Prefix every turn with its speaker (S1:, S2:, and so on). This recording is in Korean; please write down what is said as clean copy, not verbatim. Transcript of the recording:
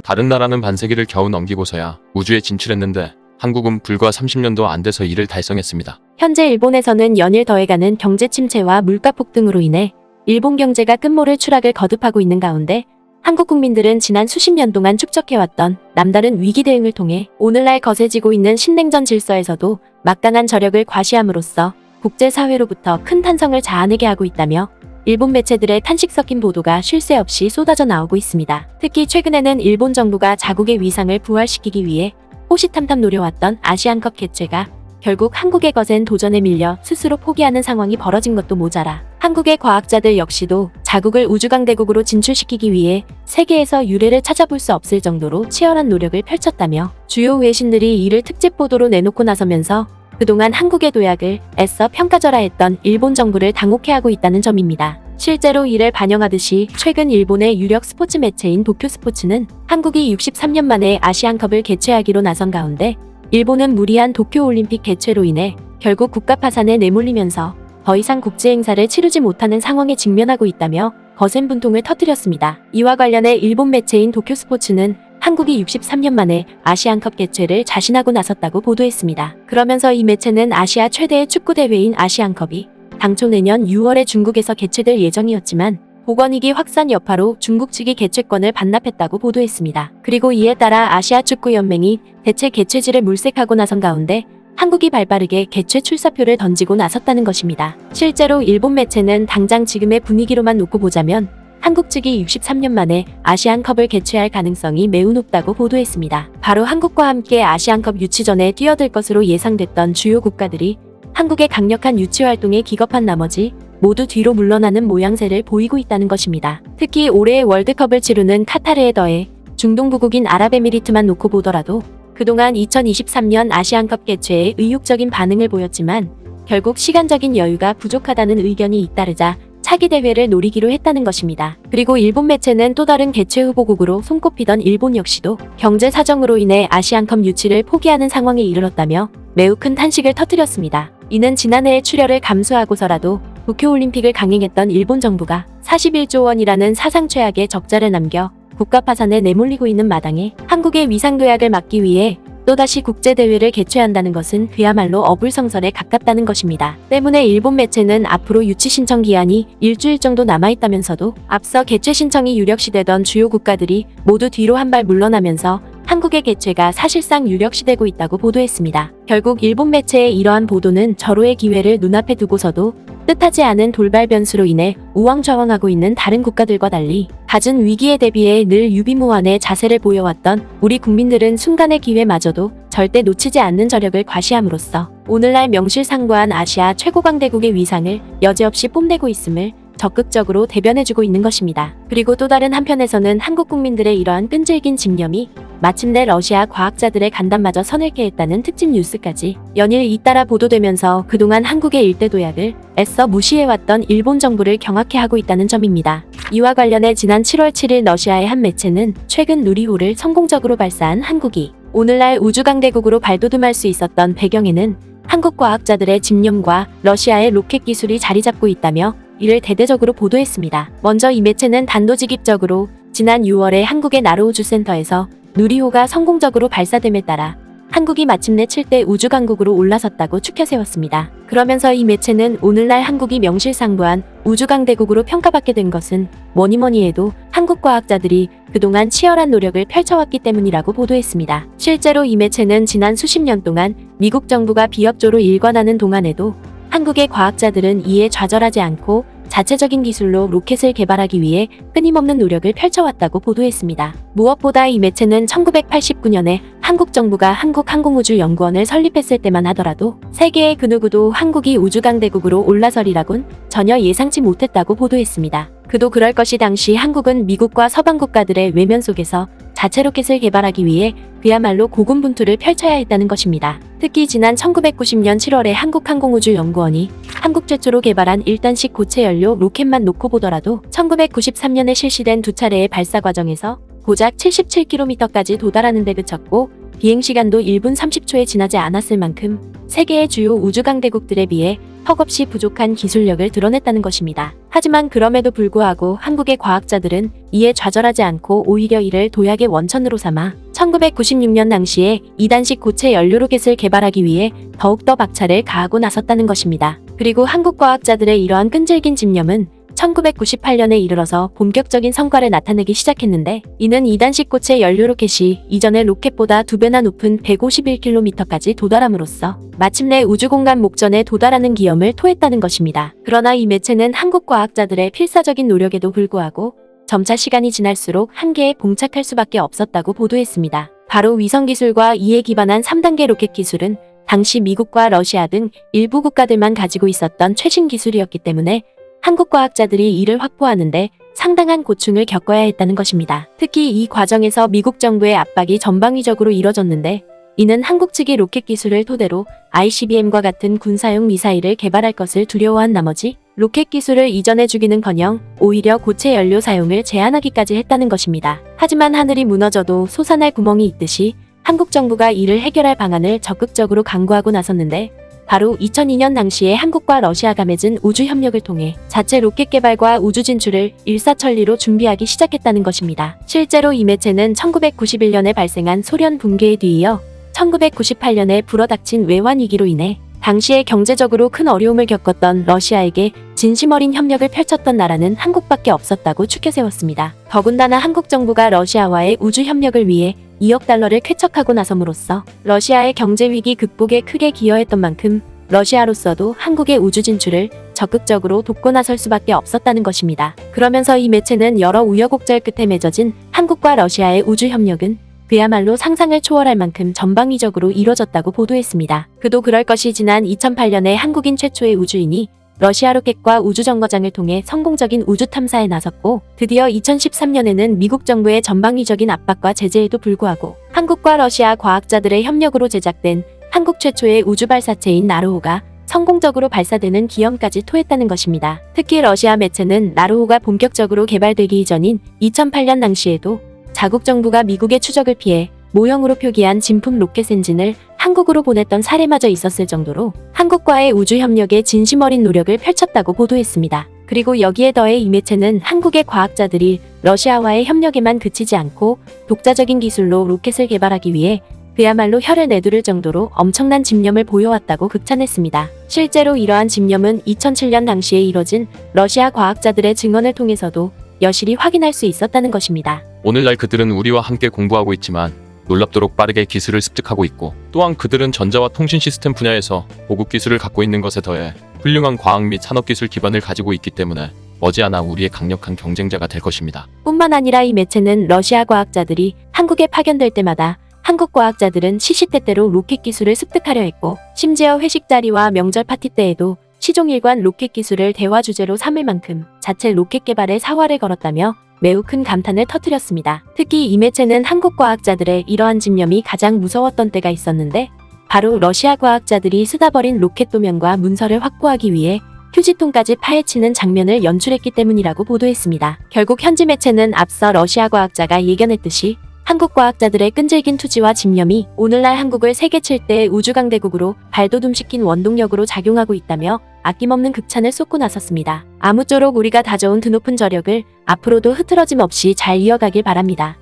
S1: 다른 나라는 반세기를 겨우 넘기고서야 우주에 진출했는데 한국은 불과 30년도 안 돼서 이를 달성했습니다.
S2: 현재 일본에서는 연일 더해가는 경제 침체와 물가 폭등으로 인해 일본 경제가 끝모를 추락을 거듭하고 있는 가운데 한국 국민들은 지난 수십 년 동안 축적해왔던 남다른 위기 대응을 통해 오늘날 거세지고 있는 신냉전 질서에서도 막강한 저력을 과시함으로써 국제사회로부터 큰 탄성을 자아내게 하고 있다며 일본 매체들의 탄식 섞인 보도가 쉴 새 없이 쏟아져 나오고 있습니다. 특히 최근에는 일본 정부가 자국의 위상을 부활시키기 위해 호시탐탐 노려왔던 아시안컵 개최가 결국 한국의 거센 도전에 밀려 스스로 포기하는 상황이 벌어진 것도 모자라 한국의 과학자들 역시도 자국을 우주강대국으로 진출시키기 위해 세계에서 유례를 찾아볼 수 없을 정도로 치열한 노력을 펼쳤다며 주요 외신들이 이를 특집 보도로 내놓고 나서면서 그동안 한국의 도약을 애써 평가절하했던 일본 정부를 당혹해하고 있다는 점입니다. 실제로 이를 반영하듯이 최근 일본의 유력 스포츠 매체인 도쿄스포츠는 한국이 63년 만에 아시안컵을 개최하기로 나선 가운데 일본은 무리한 도쿄올림픽 개최로 인해 결국 국가 파산에 내몰리면서 더 이상 국제 행사를 치르지 못하는 상황에 직면하고 있다며 거센 분통을 터뜨렸습니다. 이와 관련해 일본 매체인 도쿄스포츠는 한국이 63년 만에 아시안컵 개최를 자신하고 나섰다고 보도했습니다. 그러면서 이 매체는 아시아 최대의 축구대회인 아시안컵이 당초 내년 6월에 중국에서 개최될 예정이었지만 보건위기 확산 여파로 중국 측이 개최권을 반납했다고 보도했습니다. 그리고 이에 따라 아시아축구연맹이 대체 개최지를 물색하고 나선 가운데 한국이 발빠르게 개최 출사표를 던지고 나섰다는 것입니다. 실제로 일본 매체는 당장 지금의 분위기로만 놓고 보자면 한국 측이 63년 만에 아시안컵을 개최할 가능성이 매우 높다고 보도했습니다. 바로 한국과 함께 아시안컵 유치전에 뛰어들 것으로 예상됐던 주요 국가들이 한국의 강력한 유치 활동에 기겁한 나머지 모두 뒤로 물러나는 모양새를 보이고 있다는 것입니다. 특히 올해의 월드컵을 치르는 카타르에 더해 중동부국인 아랍에미리트만 놓고 보더라도 그동안 2023년 아시안컵 개최에 의욕적인 반응을 보였지만 결국 시간적인 여유가 부족하다는 의견이 잇따르자 차기 대회를 노리기로 했다는 것입니다. 그리고 일본 매체는 또 다른 개최 후보국으로 손꼽히던 일본 역시도 경제 사정으로 인해 아시안컵 유치를 포기하는 상황에 이르렀다며 매우 큰 탄식을 터뜨렸습니다. 이는 지난해의 출혈을 감수하고서라도 도쿄올림픽을 강행했던 일본 정부가 41조 원이라는 사상 최악의 적자를 남겨 국가 파산에 내몰리고 있는 마당에 한국의 위상도약을 막기 위해 또다시 국제대회를 개최한다는 것은 그야말로 어불성설에 가깝다는 것입니다. 때문에 일본 매체는 앞으로 유치 신청 기한이 일주일 정도 남아있다면서도 앞서 개최 신청이 유력시되던 주요 국가들이 모두 뒤로 한 발 물러나면서 한국의 개최가 사실상 유력시되고 있다고 보도했습니다. 결국 일본 매체의 이러한 보도는 절호의 기회를 눈앞에 두고서도 뜻하지 않은 돌발 변수로 인해 우왕좌왕하고 있는 다른 국가들과 달리 갖은 위기에 대비해 늘 유비무환의 자세를 보여왔던 우리 국민들은 순간의 기회마저도 절대 놓치지 않는 저력을 과시함으로써 오늘날 명실상부한 아시아 최고강대국의 위상을 여지없이 뽐내고 있음을 적극적으로 대변해주고 있는 것입니다. 그리고 또 다른 한편에서는 한국 국민들의 이러한 끈질긴 집념이 마침내 러시아 과학자들의 간담마저 서늘게 했다는 특집 뉴스까지 연일 잇따라 보도되면서 그동안 한국의 일대 도약을 애써 무시해왔던 일본 정부를 경악해 하고 있다는 점입니다. 이와 관련해 지난 7월 7일 러시아의 한 매체는 최근 누리호를 성공적으로 발사한 한국이 오늘날 우주강대국으로 발돋움할 수 있었던 배경에는 한국 과학자들의 집념과 러시아의 로켓 기술이 자리 잡고 있다며 이를 대대적으로 보도했습니다. 먼저 이 매체는 단도직입적으로 지난 6월에 한국의 나로우주센터에서 누리호가 성공적으로 발사됨에 따라 한국이 마침내 7대 우주강국으로 올라섰다고 추켜세웠습니다. 그러면서 이 매체는 오늘날 한국이 명실상부한 우주강대국으로 평가받게 된 것은 뭐니뭐니 해도 한국 과학자들이 그동안 치열한 노력을 펼쳐왔기 때문이라고 보도했습니다. 실제로 이 매체는 지난 수십 년 동안 미국 정부가 비협조로 일관하는 동안에도 한국의 과학자들은 이에 좌절하지 않고 자체적인 기술로 로켓을 개발하기 위해 끊임없는 노력을 펼쳐왔다고 보도했습니다. 무엇보다 이 매체는 1989년에 한국 정부가 한국항공우주연구원을 설립했을 때만 하더라도 세계의 그 누구도 한국이 우주강대국으로 올라서리라곤 전혀 예상치 못했다고 보도했습니다. 그도 그럴 것이 당시 한국은 미국과 서방 국가들의 외면 속에서 자체 로켓을 개발하기 위해 그야말로 고군분투를 펼쳐야 했다는 것입니다. 특히 지난 1990년 7월에 한국항공우주연구원이 한국 최초로 개발한 1단식 고체 연료 로켓만 놓고 보더라도 1993년에 실시된 두 차례의 발사 과정에서 고작 77km까지 도달하는 데 그쳤고 비행시간도 1분 30초에 지나지 않았을 만큼 세계의 주요 우주강대국들에 비해 턱없이 부족한 기술력을 드러냈다는 것입니다. 하지만 그럼에도 불구하고 한국의 과학자들은 이에 좌절하지 않고 오히려 이를 도약의 원천으로 삼아 1996년 당시에 2단식 고체 연료 로켓을 개발하기 위해 더욱더 박차를 가하고 나섰다는 것입니다. 그리고 한국 과학자들의 이러한 끈질긴 집념은 1998년에 이르러서 본격적인 성과를 나타내기 시작했는데, 이는 2단식 고체 연료 로켓이 이전의 로켓보다 2배나 높은 151km까지 도달함으로써 마침내 우주공간 목전에 도달하는 기염을 토했다는 것입니다. 그러나 이 매체는 한국 과학자들의 필사적인 노력에도 불구하고 점차 시간이 지날수록 한계에 봉착할 수밖에 없었다고 보도했습니다. 바로 위성기술과 이에 기반한 3단계 로켓 기술은 당시 미국과 러시아 등 일부 국가들만 가지고 있었던 최신 기술이었기 때문에 한국 과학자들이 이를 확보하는데 상당한 고충을 겪어야 했다는 것입니다. 특히 이 과정에서 미국 정부의 압박이 전방위적으로 이뤄졌는데, 이는 한국 측이 로켓 기술을 토대로 ICBM과 같은 군사용 미사일을 개발할 것을 두려워한 나머지 로켓 기술을 이전해주기는커녕 오히려 고체 연료 사용을 제한하기까지 했다는 것입니다. 하지만 하늘이 무너져도 솟아날 구멍이 있듯이 한국 정부가 이를 해결할 방안을 적극적으로 강구하고 나섰는데, 바로 2002년 당시에 한국과 러시아가 맺은 우주협력을 통해 자체 로켓 개발과 우주 진출을 일사천리로 준비하기 시작했다는 것입니다. 실제로 이 매체는 1991년에 발생한 소련 붕괴에 뒤이어 1998년에 불어닥친 외환 위기로 인해 당시에 경제적으로 큰 어려움을 겪었던 러시아에게 진심 어린 협력을 펼쳤던 나라는 한국밖에 없었다고 추켜세웠습니다. 더군다나 한국 정부가 러시아와의 우주 협력을 위해 2억 달러를 쾌척하고 나섬으로써 러시아의 경제 위기 극복에 크게 기여했던 만큼 러시아로서도 한국의 우주 진출을 적극적으로 돕고 나설 수밖에 없었다는 것입니다. 그러면서 이 매체는 여러 우여곡절 끝에 맺어진 한국과 러시아의 우주 협력은 그야말로 상상을 초월할 만큼 전방위적으로 이뤄졌다고 보도했습니다. 그도 그럴 것이 지난 2008년에 한국인 최초의 우주인이 러시아 로켓과 우주정거장을 통해 성공적인 우주 탐사에 나섰고, 드디어 2013년에는 미국 정부의 전방위적인 압박과 제재에도 불구하고 한국과 러시아 과학자들의 협력으로 제작된 한국 최초의 우주 발사체인 나르호가 성공적으로 발사되는 기염까지 토했다는 것입니다. 특히 러시아 매체는 나르호가 본격적으로 개발되기 이전인 2008년 당시에도 자국 정부가 미국의 추적을 피해 모형으로 표기한 진품 로켓 엔진을 한국으로 보냈던 사례마저 있었을 정도로 한국과의 우주 협력에 진심 어린 노력을 펼쳤다고 보도했습니다. 그리고 여기에 더해 이 매체는 한국의 과학자들이 러시아와의 협력에만 그치지 않고 독자적인 기술로 로켓을 개발하기 위해 그야말로 혀를 내두를 정도로 엄청난 집념을 보여왔다고 극찬했습니다. 실제로 이러한 집념은 2007년 당시에 이뤄진 러시아 과학자들의 증언을 통해서도 여실히 확인할 수 있었다는 것입니다.
S1: 오늘날 그들은 우리와 함께 공부하고 있지만 놀랍도록 빠르게 기술을 습득하고 있고, 또한 그들은 전자와 통신 시스템 분야에서 고급 기술을 갖고 있는 것에 더해 훌륭한 과학 및 산업기술 기반을 가지고 있기 때문에 머지않아 우리의 강력한 경쟁자가 될 것입니다.
S2: 뿐만 아니라 이 매체는 러시아 과학자들이 한국에 파견될 때마다 한국 과학자들은 시시때때로 로켓 기술을 습득하려 했고, 심지어 회식 자리와 명절 파티 때에도 시종일관 로켓 기술을 대화 주제로 삼을 만큼 자체 로켓 개발에 사활을 걸었다며 매우 큰 감탄을 터뜨렸습니다. 특히 이 매체는 한국 과학자들의 이러한 집념이 가장 무서웠던 때가 있었는데, 바로 러시아 과학자들이 쓰다 버린 로켓 도면과 문서를 확보하기 위해 휴지통까지 파헤치는 장면을 연출했기 때문이라고 보도했습니다. 결국 현지 매체는 앞서 러시아 과학자가 예견했듯이 한국 과학자들의 끈질긴 투지와 집념이 오늘날 한국을 세계 7대 우주강대국으로 발돋움시킨 원동력으로 작용하고 있다며 아낌없는 극찬을 쏟고 나섰습니다. 아무쪼록 우리가 다져온 드높은 저력을 앞으로도 흐트러짐 없이 잘 이어가길 바랍니다.